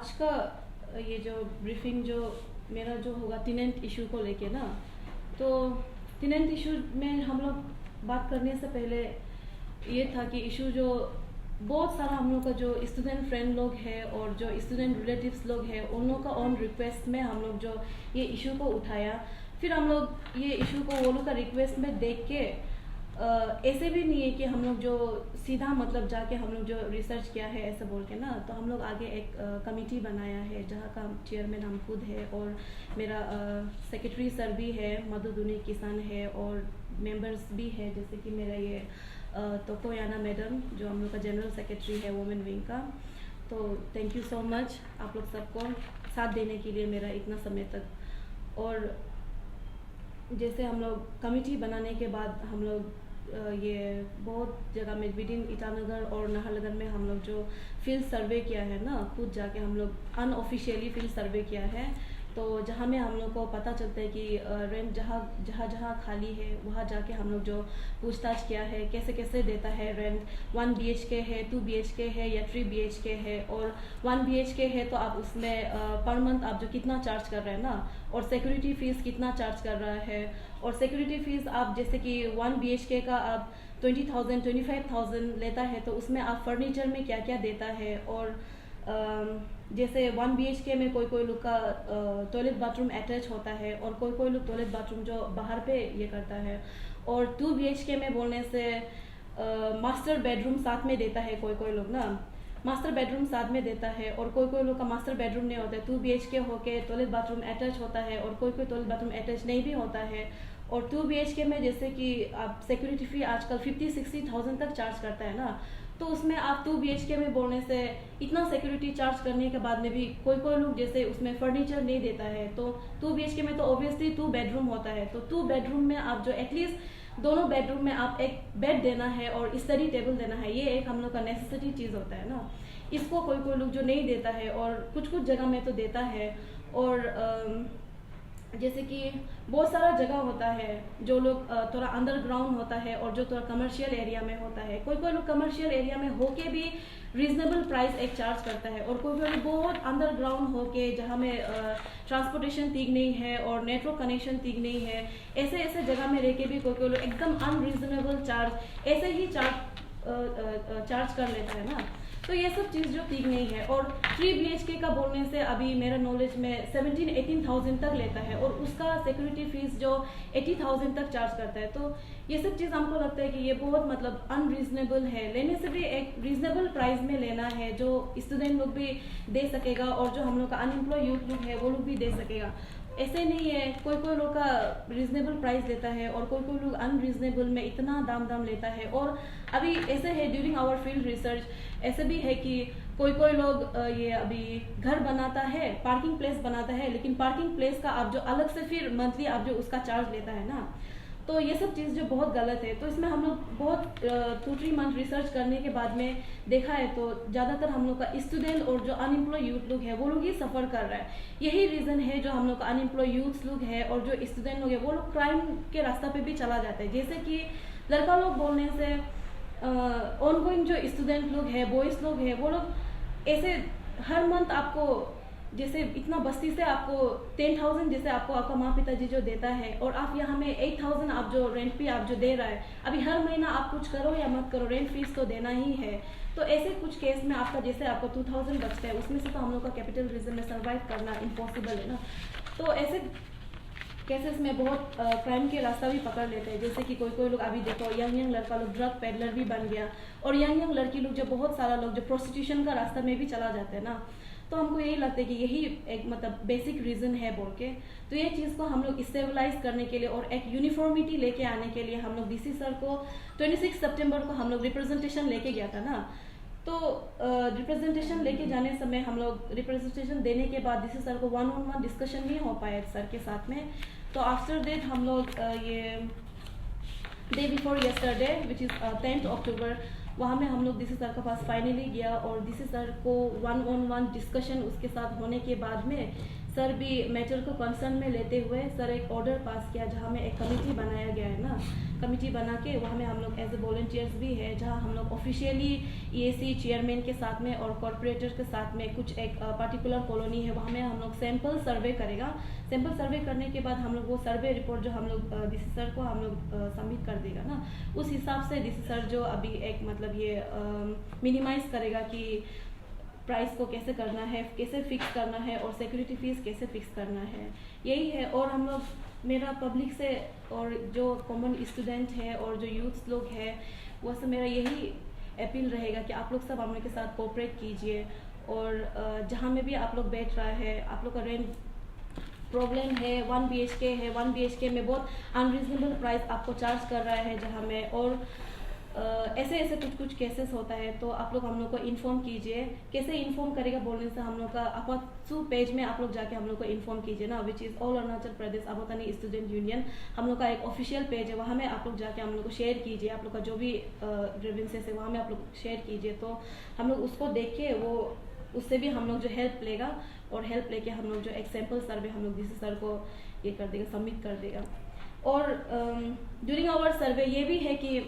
आज का ये जो ब्रीफिंग जो मेरा जो होगा टेनेंट इशू को लेके ना, तो टेनेंट इशू में हम लोग बात करने से पहले ये था कि इशू जो बहुत सारा हम लोग का जो स्टूडेंट फ्रेंड लोग हैं और जो स्टूडेंट रिलेटिव्स लोग हैं उन लोगों का ऑन रिक्वेस्ट में हम लोग जो ये इशू को उठाया। फिर हम लोग ये इशू को वो लोग का रिक्वेस्ट में देख के ऐसे भी नहीं है कि हम लोग जो सीधा मतलब जाके हम लोग जो रिसर्च किया है ऐसा बोल के ना, तो हम लोग आगे एक कमेटी बनाया है जहाँ का चेयरमैन हम खुद है और मेरा सेक्रेटरी सर भी है, मधुदुनी किसान है और मेंबर्स भी है जैसे कि मेरा ये तोकोयाना मैडम जो हम लोग का जनरल सेक्रेटरी है वुमेन विंग का। तो थैंक यू सो मच आप लोग सबको साथ देने के लिए मेरा इतना समय तक। और जैसे हम लोग कमेटी बनाने के बाद हम लोग ये बहुत जगह में विद इन ईटानगर और नाहरलगुन में हम लोग जो फील्ड सर्वे किया है ना, खुद जाके हम लोग अनऑफिशियली फील्ड सर्वे किया है। तो जहाँ में हम लोग को पता चलता है कि रेंट जहाँ खाली है वहाँ जाके हम लोग जो पूछताछ किया है कैसे कैसे देता है रेंट। 1 BHK है, 2 BHK है या 3 BHK है। और 1 BHK है तो आप उसमें पर मंथ आप जो कितना चार्ज कर रहे हैं ना, और सिक्योरिटी फीस कितना चार्ज कर रहा है। और सिक्योरिटी फीस आप जैसे कि 1 BHK का आप 20,000 25,000 लेता है तो उसमें आप फर्नीचर में क्या क्या देता है। और जैसे 1 BHK में कोई कोई लोग का टॉयलेट बाथरूम अटैच होता है और कोई कोई लोग टॉयलेट बाथरूम जो बाहर पे ये करता है। और 2 BHK में बोलने से मास्टर बेडरूम साथ में देता है, कोई कोई लोग ना मास्टर बेडरूम साथ में देता है और कोई कोई लोग का मास्टर बेडरूम नहीं होता है। 2 BHK होके टॉयलेट बाथरूम अटैच होता है और कोई कोई टॉयलेट बाथरूम अटैच नहीं भी होता है। और 2 BHK में जैसे कि आप सिक्योरिटी फी आजकल 50-60,000 तक चार्ज करता है ना, तो उसमें आप 2 BHK में बोलने से इतना सिक्योरिटी चार्ज करने के बाद में भी कोई कोई लोग जैसे उसमें फर्नीचर नहीं देता है। तो 2 BHK में तो ऑब्वियसली 2 बेडरूम होता है, तो 2 बेडरूम में आप जो एटलीस्ट दोनों बेडरूम में आप एक बेड देना है और स्टडी टेबल देना है। ये एक हम लोग का नेसेसिटी चीज़ होता है ना, इसको कोई कोई लोग जो नहीं देता है और कुछ कुछ जगह में तो देता है। और जैसे कि बहुत सारा जगह होता है जो लोग थोड़ा अंडरग्राउंड होता है और जो थोड़ा कमर्शियल एरिया में होता है। कोई कोई लोग कमर्शियल एरिया में होके भी रीजनेबल प्राइस एक चार्ज करता है और कोई कोई लोग बहुत अंडरग्राउंड होके जहाँ में ट्रांसपोर्टेशन ठीक नहीं है और नेटवर्क कनेक्शन ठीक नहीं है, ऐसे ऐसे जगह में रह के भी कोई कोई लोग एकदम अनरीजनेबल चार्ज ऐसे ही चार्ज कर लेता है ना। तो ये सब चीज़ जो ठीक नहीं है। और 3 BHK का बोलने से अभी मेरा नॉलेज में 17-18,000 तक लेता है और उसका सिक्योरिटी फीस जो 80,000 तक चार्ज करता है। तो ये सब चीज़ हमको लगता है कि ये बहुत मतलब अनरीजनेबल है। लेने से भी एक रीजनेबल प्राइस में लेना है जो स्टूडेंट लोग भी दे सकेगा और जो हम लोग का अनएम्प्लॉय यूथ लोग है वो लोग भी दे सकेगा। ऐसे नहीं है, कोई कोई लोग का रीजनेबल प्राइस लेता है और कोई कोई लोग अनरीजनेबल में इतना दाम लेता है। और अभी ऐसे है ड्यूरिंग आवर फील्ड रिसर्च ऐसे भी है कि कोई कोई लोग ये अभी घर बनाता है, पार्किंग प्लेस बनाता है, लेकिन पार्किंग प्लेस का आप जो अलग से फिर मंथली आप जो उसका चार्ज लेता है ना, तो ये सब चीज़ जो बहुत गलत है। तो इसमें हम लोग बहुत 2-3 मंथ रिसर्च करने के बाद में देखा है तो ज़्यादातर हम लोग का स्टूडेंट और जो अनएम्प्लॉय यूथ लोग है वो लोग ही सफ़र कर रहा है। यही रीज़न है जो हम लोग का अनएम्प्लॉय यूथ लोग है और जो स्टूडेंट लोग है वो लोग क्राइम के रास्ता पे भी चला जाता है। जैसे कि लड़का लोग बोलने से ऑन गोइंग जो स्टूडेंट लोग है, बॉयज़ लोग है, वो लोग ऐसे हर मंथ आपको जैसे इतना बस्ती से आपको 10,000 जैसे आपका माँ पिताजी जो देता है और आप यहाँ में 8,000 आप जो रेंट पे आप जो दे रहा है, अभी हर महीना आप कुछ करो या मत करो रेंट फीस तो देना ही है। तो ऐसे कुछ केस में आपका जैसे आपको 2,000 बचता है उसमें से तो हम लोग का कैपिटल रीजन में सर्वाइव करना इम्पॉसिबल है ना। तो ऐसे केसेस में बहुत क्राइम के रास्ता भी पकड़ लेते हैं। जैसे कि कोई कोई लोग अभी देखो यंग लड़का लोग ड्रग पेडलर भी बन गया और यंग लड़की लोग जो बहुत सारा लोग जो प्रोस्टिट्यूशन का रास्ता में भी चला जाते हैं ना। तो हमको यही लगता है कि यही एक मतलब बेसिक रीज़न है बोल के। तो ये चीज़ को हम लोग स्टेबलाइज करने के लिए और एक यूनिफॉर्मिटी लेके आने के लिए हम लोग DC सर को 26 सितंबर को हम लोग रिप्रेजेंटेशन लेके गया था ना। तो रिप्रेजेंटेशन लेके जाने समय हम लोग रिप्रेजेंटेशन देने के बाद DC सर को 1-on-1 डिस्कशन नहीं हो पाया सर के साथ में। तो आफ्टर दैट हम लोग ये day before yesterday which is 10th अक्टूबर वहाँ में हम लोग DC सर के पास फाइनली गया और DC सर को 1-on-1 डिस्कशन उसके साथ होने के बाद में सर भी मैटर को कंसर्न में लेते हुए सर एक ऑर्डर पास किया जहाँ में एक कमेटी बनाया गया है ना, कमेटी बना के वहाँ में हम लोग एज ए वॉलंटियर्स भी है, जहाँ हम लोग ऑफिशियली EAC चेयरमैन के साथ में और कॉर्पोरेटर के साथ में कुछ एक पर्टिकुलर कॉलोनी है वहाँ में हम लोग सैंपल सर्वे करेगा। सैंपल सर्वे करने के बाद हम लोग वो सर्वे रिपोर्ट जो हम लोग डीसी सर को हम लोग सबमिट कर देगा ना, उस हिसाब से डीसी सर जो अभी एक मतलब ये मिनिमाइज करेगा कि प्राइस को कैसे करना है, कैसे फिक्स करना है और सिक्योरिटी फीस कैसे फिक्स करना है, यही है। और हम लोग मेरा पब्लिक से और जो कॉमन स्टूडेंट है और जो यूथ लोग है वो सब मेरा यही अपील रहेगा कि आप लोग सब हम लोग के साथ कोऑपरेट कीजिए। और जहाँ में भी आप लोग बैठ रहा है, आप लोग का रेंट प्रॉब्लम है, 1 BHK है, 1 BHK में बहुत अनरीजनेबल प्राइस आपको चार्ज कर रहा है जहाँ में, और ऐसे ऐसे कुछ केसेस होता है तो आप लोग हम लोग को इन्फॉर्म कीजिए। कैसे इन्फॉर्म करेगा बोलने से हम लोग का अपासू पेज में आप लोग जाके हम लोग को इन्फॉर्म कीजिए ना, which is all Arunachal Pradesh Abotani student union, हम लोग का एक ऑफिशियल पेज है, वहाँ में आप लोग जाके हम लोग को शेयर कीजिए। आप लोग का जो भी ग्रीवेंसेस है वहाँ में आप लोग शेयर कीजिए, तो हम लोग उसको देख के वो उससे भी हम लोग जो हेल्प लेगा और हेल्प लेके हम लोग जो एक सैम्पल सर्वे हम लोग डीसी सर को ये कर देगा, सबमिट कर देगा। और ड्यूरिंग आवर सर्वे ये भी है कि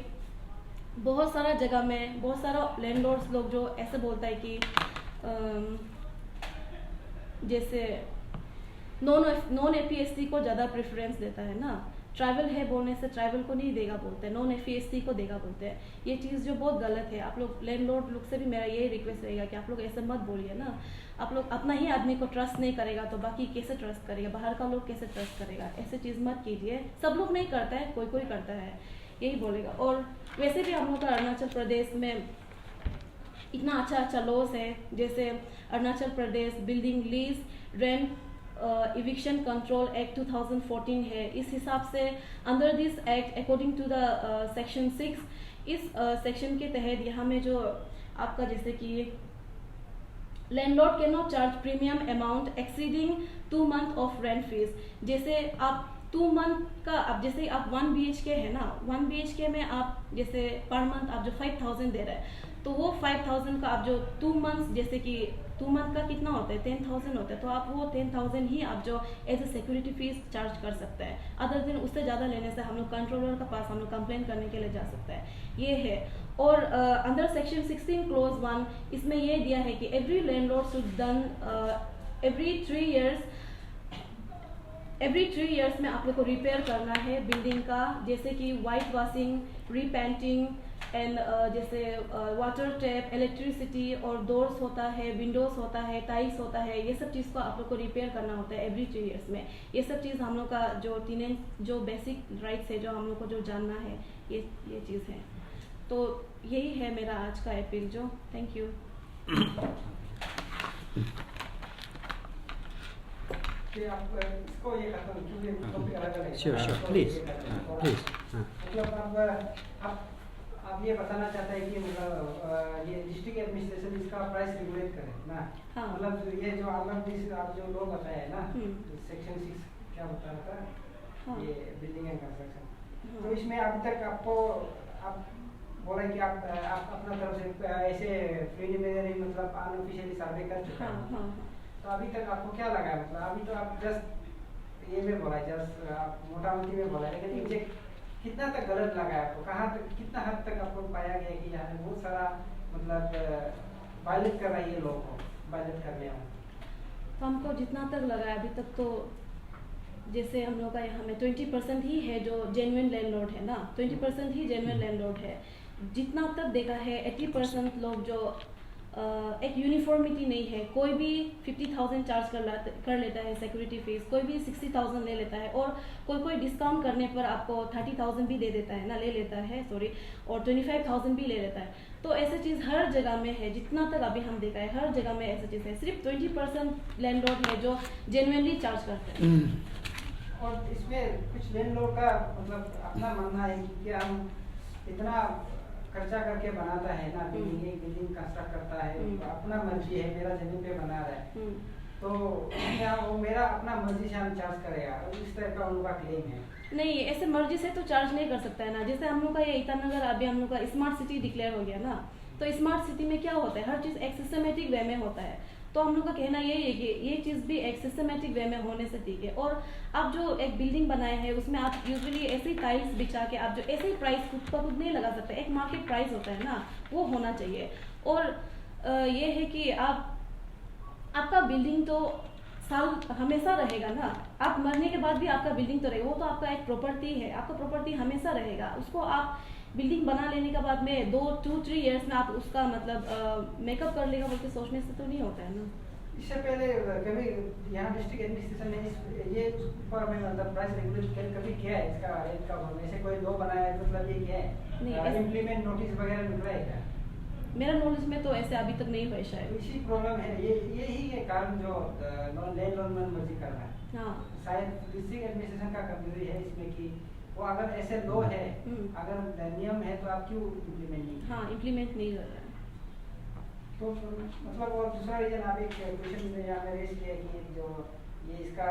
बहुत सारा जगह में बहुत सारा लैंडलॉर्ड्स लोग जो ऐसे बोलता है कि जैसे नॉन FEST को ज़्यादा प्रेफरेंस देता है ना, ट्राइबल है बोलने से ट्राइबल को नहीं देगा बोलते हैं, नॉन FEST को देगा बोलते हैं। ये चीज़ जो बहुत गलत है। आप लोग लैंडलॉर्ड लोग से भी मेरा यही रिक्वेस्ट रहेगा कि आप लोग ऐसे मत बोलिए ना। आप लोग अपना ही आदमी को ट्रस्ट नहीं करेगा तो बाकी कैसे ट्रस्ट करेगा, बाहर का लोग कैसे ट्रस्ट करेगा। ऐसे चीज़ मत कीजिए। सब लोग नहीं करता है, कोई कोई करता है, यही बोलेगा। और वैसे भी हम लोग का अरुणाचल प्रदेश में इतना अच्छा अच्छा लॉज है, जैसे Arunachal Pradesh building lease rent eviction control act 2014 है। इस हिसाब से under this act according to the section 6, इस सेक्शन के तहत यहाँ में जो आपका जैसे कि landlord can not charge premium amount exceeding 2 months of rent fees. जैसे आप 2 month का, अब जैसे आप 1 BHK है ना, 1 BHK में आप जैसे पर मंथ आप जो 5000 दे रहे हैं, तो वो 5000 का आप जो 2 months जैसे कि 2 month का कितना होता है 10,000 होता है, तो आप वो 10,000 ही आप जो as a security fee charge कर सकते हैं। अदर दिन उससे ज़्यादा लेने से हम लोग कंट्रोलर के पास हम लोग कंप्लेन करने के लिए जा सकते हैं, ये है। और अंडर सेक्शन 16 क्लोज 1 इसमें ये दिया है कि every landlord should done every 3 years में आप लोग को रिपेयर करना है बिल्डिंग का, जैसे कि वाइट वॉशिंग, रीपेंटिंग एंड जैसे वाटर टैप, इलेक्ट्रिसिटी और डोर्स होता है, विंडोज होता है, टाइल्स होता है, ये सब चीज़ को आप लोग को रिपेयर करना होता है एवरी 3 years में। ये सब चीज़ हम लोग का जो जो बेसिक राइट्स है जो हम लोग को जो जानना है, ये चीज़ है। तो यही है मेरा आज का अपील जो। Thank you. Sure please please. मतलब आप ये बताना चाहते हैं कि मतलब ये डिस्ट्रिक्ट एडमिनिस्ट्रेशन इसका प्राइस रेगुलेट करे ना। हाँ। मतलब ये जो आप जो लोग बताए है ना, सेक्शन 6 क्या बता रहा था, हाँ। ये बिल्डिंग एंड कंस्ट्रक्शन, हाँ। तो इसमें अभी तक आपको आप बोला कि आप अपना तरफ से ऐसे प्रीलिमिनरी मतलब अनऑफिशियली सर्वे कर चुका है। हाँ। तो अभी तक आपको क्या लगा है? मतलब अभी तो आप जस्ट ये में बोला है, जस्ट आप मोटा मोटी में बोला है, लेकिन एग्जैक्ट कितना तक गलत लगा है आपको? कहाँ तक, कितना हद तक आपको पाया गया कि यहाँ बहुत सारा मतलब वायलेट कर रहा है ये लोग को, वायलेट करने में? तो हमको जितना तक लगा है अभी तक, तो जैसे हम लोग का यहाँ में 20% ही है जो जेन्युइन लैंडलॉर्ड है ना, 20% ही जेन्युइन लैंडलॉर्ड है। जितना तक देखा है 80% लोग जो एक यूनिफॉर्मिटी नहीं है, कोई भी 50,000 चार्ज कर लेता है सिक्योरिटी फीस, कोई भी 60,000 ले लेता है, और कोई डिस्काउंट करने पर आपको 30,000 भी दे देता है ना, ले लेता है सॉरी, और 25,000 भी ले लेता है। तो ऐसी चीज़ हर जगह में है, जितना तक अभी हम देखा है हर जगह में ऐसी चीज़ है। सिर्फ 20% लैंडलॉर्ड है जो जेन्युइनली चार्ज करते हैं। और इसमें कुछ लैंडलॉर्ड का मतलब अपना मानना है कि क्या हम इतना खर्चा करके बनाता है ना, बिल्डिंग कंस्ट्रक्ट करता है, अपना मर्जी है, मेरा जमीन पे बना रहा है, तो क्या वो मेरा अपना मर्जी से हम चार्ज करेगा, इस तरह का उनका क्लेम है। नहीं, ऐसे मर्जी से तो चार्ज नहीं कर सकता है ना। जैसे हम लोग का ये ईटानगर अभी हम लोग का स्मार्ट सिटी डिक्लेयर हो गया ना, तो स्मार्ट सिटी में क्या होता है, हर चीज़ एक सिस्टमेटिक वे में होता है। तो हम लोग का कहना यही है कि ये चीज़ भी एक सिस्टमेटिक वे में होने से ठीक है। और आप जो एक बिल्डिंग बनाए हैं उसमें आप यूजुअली ऐसे ही टाइल्स बिछा के आप जो ऐसे ही प्राइस खुद का खुद नहीं लगा सकते, एक मार्केट प्राइस होता है ना, वो होना चाहिए। और ये है कि आपका बिल्डिंग तो साल हमेशा रहेगा ना, आप मरने के बाद भी आपका बिल्डिंग तो रहेगा, वो तो आपका एक प्रॉपर्टी है, आपका प्रॉपर्टी हमेशा रहेगा। उसको आप बिल्डिंग बना लेने के बाद में 2-3 इयर्स में आप उसका मतलब मेकअप कर लेगा बोल के सोचने से तो नहीं होता है ना। इससे पहले कभी यहाँ डिस्ट्रिक्ट एडमिनिस्ट्रेशन ने ये पर हमें मतलब प्राइस रेगुलेट कभी किया है इसका रेट का भरने से कोई लो बनाया है, मतलब ये क्या है इम्प्लीमेंट नोटिस वगैरह निकला है क्या? मेरा नॉलेज में तो ऐसे अभी तक नहीं हुआ शायद। इसी प्रॉब्लम है, यही है कारण जो लैंड लोन मर्जी कर रहा है। हाँ शायद डिस्ट्रिक्ट एडमिनिस्ट्रेशन का कमजोरी है इसमें कि वो अगर ऐसे लो है, अगर नियम है तो आप क्यों इम्प्लीमेंट नहीं? हाँ इम्प्लीमेंट नहीं कर रहा है तो मतलब और दूसरा रीजन आप एक क्वेश्चन यहाँ में रेज किया कि जो ये इसका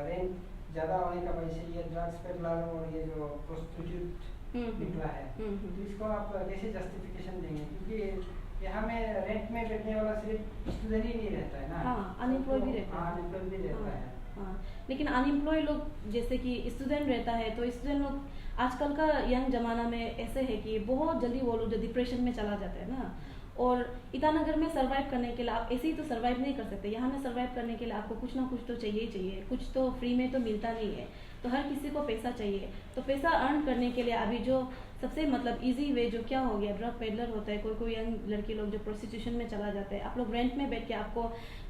रेंट ज़्यादा होने का वजह से ये ड्रग्स पेडलर और ये जो प्रोस्टिट्यूट निकला है, तो इसको आप कैसे जस्टिफिकेशन देंगे? क्योंकि यहाँ में रेंट में बैठने वाला सिर्फ स्टूडेंट ही नहीं रहता है ना, हाँ अनएम्प्लॉय भी रहता है। अनएम्प्लॉय भी रहता है। हाँ लेकिन अनएम्प्लॉय लोग जैसे कि स्टूडेंट रहता है तो स्टूडेंट लोग आजकल का यंग जमाना में ऐसे है कि बहुत जल्दी वो लोग डिप्रेशन में चला जाता है ना। और ईटानगर में सर्वाइव करने के लिए आप ऐसे ही तो सर्वाइव नहीं कर सकते, यहाँ में सर्वाइव करने के लिए आपको कुछ ना कुछ तो चाहिए ही चाहिए, कुछ तो फ्री में तो मिलता नहीं है, तो हर किसी को पैसा चाहिए। तो पैसा अर्न करने के लिए अभी जो सबसे मतलब इजी वे जो क्या हो गया, ड्रग पेडलर होता है, कोई यंग लड़की लोग जो प्रोस्टिट्यूशन में चला जाता है। आप लोग रेंट में बैठ के आपको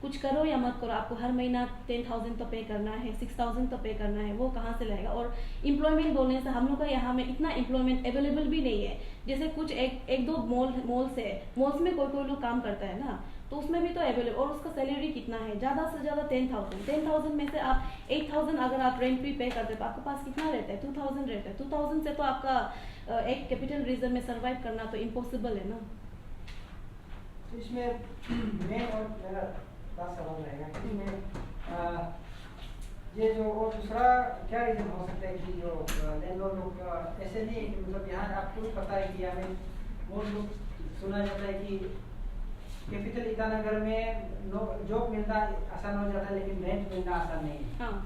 कुछ करो या मत करो, आपको हर महीना 10,000 तो पे करना है, 6,000 तो पे करना है, वो कहाँ से लाएगा? और एम्प्लॉयमेंट बोलने से हम लोग का यहाँ में इतना एम्प्लॉयमेंट अवेलेबल भी नहीं है। जैसे कुछ एक दो मॉल्स में कोई लोग काम करता है ना, तो उसमें भी तो अवेलेबल, और उसका सैलरी कितना है? ज़्यादा से ज़्यादा 10,000 में से आप 8,000 अगर आप रेंट भी पे करते तो आपके पास कितना रहता है? 2,000 रहता है। 2,000 से तो आपका एक कैपिटल रीजन में सर्वाइव करना तो इम्पॉसिबल है ना। तो इसमें मैं और मेरा लास्ट सवाल रहेगा कि इसमें ये जो और दूसरा क्या रीजन हो सकता है कि जो लैंडलॉर्ड लोग ऐसे नहीं है कि मतलब यहाँ आपको भी पता है कि हमें बहुत लोग सुना जाता है कि कैपिटल ईटानगर में जॉब मिलना आसान हो जाता है लेकिन रेंट मिलना आसान नहीं है। हाँ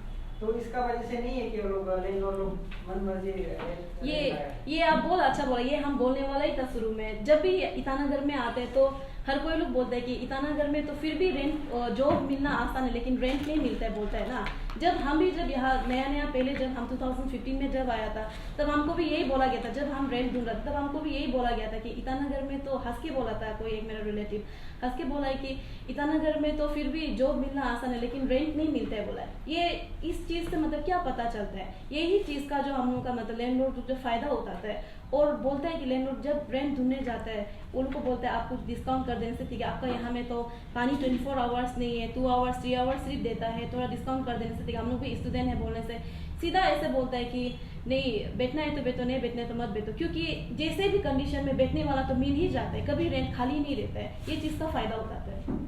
तो इसका वजह से नहीं है कि वो लोग लैंडलॉर्ड लोग मन मर्जी ये आप बहुत अच्छा बोला, ये हम बोलने वाला ही था शुरू में। जब भी ईटानगर में आते हैं तो हर कोई लोग बोलता है कि ईटानगर में तो फिर भी रेंट जॉब मिलना आसान है लेकिन रेंट नहीं मिलता है, बोलता है ना। जब यहाँ नया पहले जब हम 2015 में जब आया था तब हमको भी यही बोला गया था, जब हम रेंट ढूंढ रहे थे तब हमको भी यही बोला गया था कि ईटानगर में तो हंस के बोला था कोई एक मेरा रिलेटिव हंस के बोला है कि ईटानगर में तो फिर भी जॉब मिलना आसान है लेकिन रेंट नहीं मिलता है बोला है। ये इस चीज़ से मतलब क्या पता चलता है? यही चीज़ का जो हम लोगों का मतलब लैंडलॉर्ड जो फायदा उठाता है और बोलता है कि लैंडलॉर्ड जब रेंट ढूंढने जाता है उनको बोलता है आप कुछ डिस्काउंट कर देने से ठीक है, आपका यहाँ में तो पानी 24 आवर्स नहीं है, 2 आवर्स 3 आवर्स सिर्फ देता है, थोड़ा डिस्काउंट कर देने से ठीक है। हम लोग भी स्टूडेंट है बोलने से सीधा ऐसे बोलता है कि नहीं बैठना है तो बैठो, नहीं बैठना है तो मत बैठो, क्योंकि जैसे भी कंडीशन में बैठने वाला तो मिल ही जाता है, कभी रेंट खाली नहीं रहता है। ये चीज़ का फायदा उठाता है।